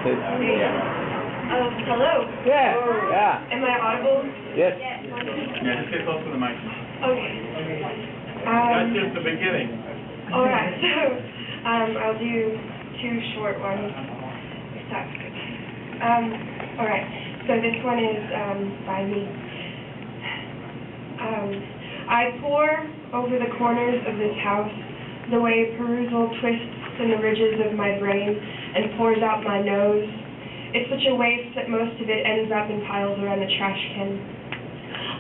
Hello. Yeah. Yeah. Am I audible? Yes. Yeah, just get close to the mic. Okay. That's just the beginning. All right. So, I'll do 2 short ones. If that's good. All right. So this one is by me. I pore over the corners of this house, the way perusal twists in the ridges of my brain and pours out my nose. It's such a waste that most of it ends up in piles around the trash can.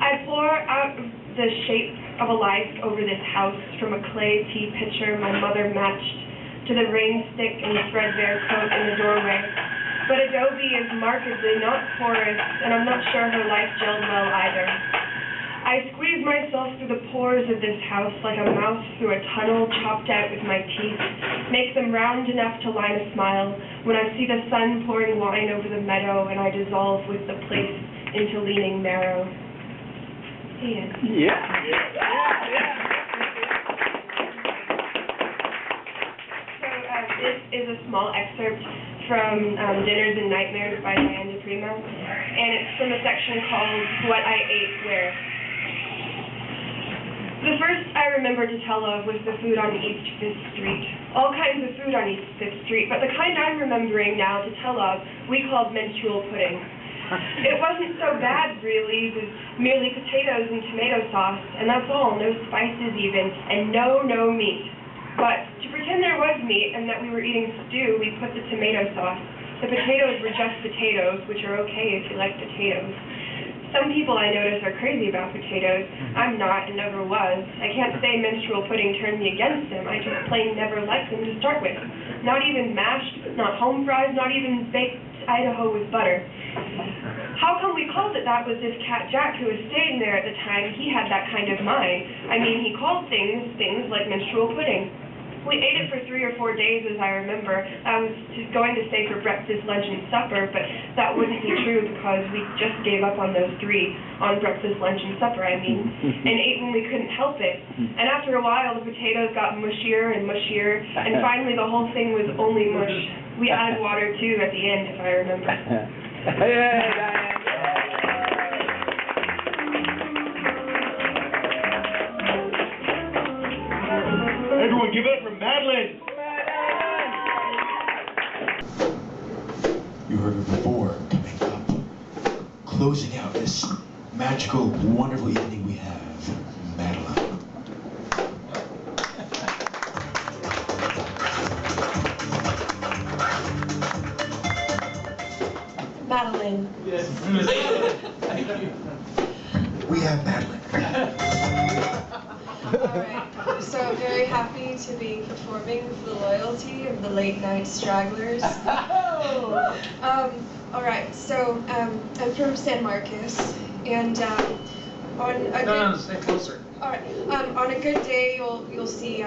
I pour out the shape of a life over this house, from a clay tea pitcher my mother matched to the rain stick and the threadbare coat in the doorway. But Adobe is markedly not porous, and I'm not sure her life gelled well either. I squeeze myself through the pores of this house like a mouse through a tunnel chopped out with my teeth, make them round enough to line a smile when I see the sun pouring wine over the meadow and I dissolve with the place into leaning marrow. The end. Yeah. Yeah. So this is a small excerpt from Dinners and Nightmares by Diane DePrima, and it's from a section called What I Ate Where. The first I remember to tell of was the food on East 5th Street. All kinds of food on East 5th Street, but the kind I'm remembering now to tell of, we called menstrual pudding. It wasn't so bad, really. It was merely potatoes and tomato sauce, and that's all, no spices even, and no meat. But to pretend there was meat and that we were eating stew, we put the tomato sauce. The potatoes were just potatoes, which are okay if you like potatoes. Some people I notice are crazy about potatoes. I'm not and never was. I can't say menstrual pudding turned me against them. I just plain never liked them to start with. Not even mashed, not home fries, not even baked Idaho with butter. How come we called it that was this cat Jack who was staying there at the time? He had that kind of mind. I mean, he called things like menstrual pudding. We ate it for 3 or 4 days, as I remember. I was just going to say for breakfast, lunch, and supper, but that wouldn't be true because we just gave up on those 3, on breakfast, lunch, and supper, I mean, and ate when we couldn't help it. And after a while, the potatoes got mushier and mushier, and finally the whole thing was only mush. We added water, too, at the end, if I remember. Everyone give it up for Madeleine! You heard it before, coming up, closing out this magical, wonderful evening we have, Madeleine. Madeleine. Yes. Thank you. We have Madeleine. Alright, so very happy to be performing for the loyalty of the late night stragglers. Alright, so I'm from San Marcos, and on a good stay closer. Alright, on a good day you'll see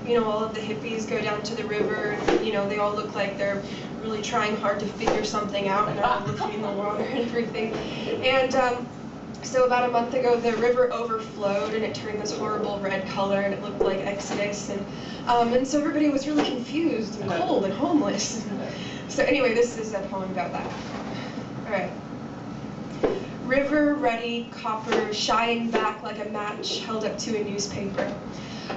you know, all of the hippies go down to the river, and you know, they all look like they're really trying hard to figure something out, and they're all looking in the water and everything. And so about a month ago, the river overflowed, and it turned this horrible red color, and it looked like Exodus, and so everybody was really confused and cold and homeless. So anyway, this is a poem about that. All right. River, ruddy, copper, shying back like a match held up to a newspaper.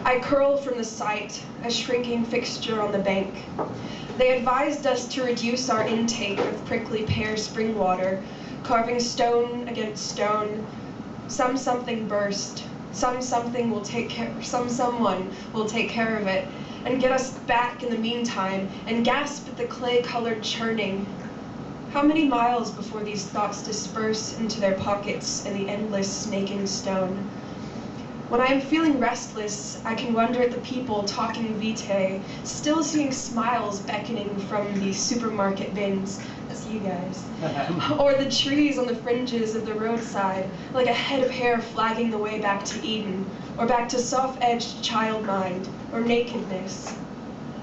I curl from the sight, a shrinking fixture on the bank. They advised us to reduce our intake of prickly pear spring water, carving stone against stone. Something burst. Someone will take care of it, and get us back in the meantime, and gasp at the clay-colored churning. How many miles before these thoughts disperse into their pockets in the endless snaking stone? When I am feeling restless, I can wonder at the people talking vitae, still seeing smiles beckoning from the supermarket bins. That's you guys. Or the trees on the fringes of the roadside, like a head of hair flagging the way back to Eden, or back to soft-edged child mind, or nakedness.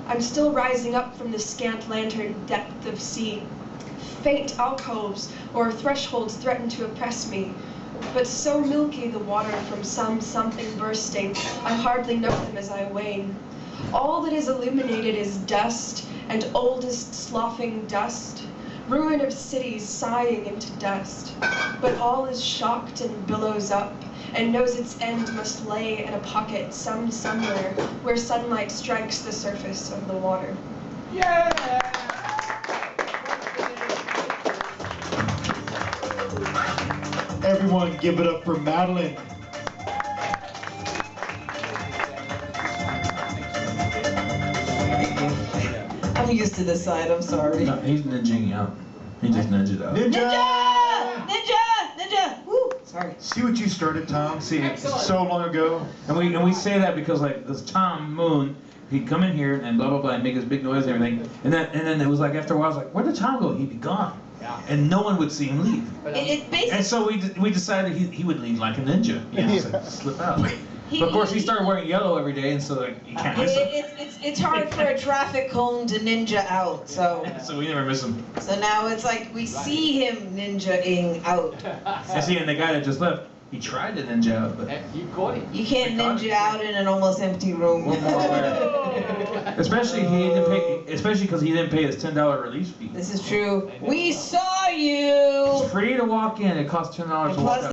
I'm still rising up from the scant lantern depth of sea. Faint alcoves or thresholds threaten to oppress me, but so milky the water from something bursting, I hardly know them as I wane. All that is illuminated is dust, and oldest sloughing dust, ruin of cities sighing into dust. But all is shocked and billows up, and knows its end must lay in a pocket somewhere where sunlight strikes the surface of the water. Everyone give it up for Madeleine. I'm used to this side, I'm sorry. No, he's ninjing out. He just nudged it out. Ninja! Woo! Sorry. See what you started, Tom? See, it's so long ago. And we say that because like this Tom Moon, he'd come in here and blah blah blah and make his big noise and everything. And then it was like after a while I was like, where did Tom go? He'd be gone. And no one would see him leave. It basically. And so we decided he would leave like a ninja. You know, so slip out. But of course he started wearing yellow every day, and so like you can't miss him. It's hard for a traffic cone to ninja out, so. So we never miss him. So now it's like we see him ninja-ing out. And see, and the guy that just left, he tried to ninja out, but You caught it. You can't ninja out in an almost empty room. one more aware. Especially because he didn't pay his $10 release fee. This is true. We saw you! It's free to walk in. It costs $10 to walk out.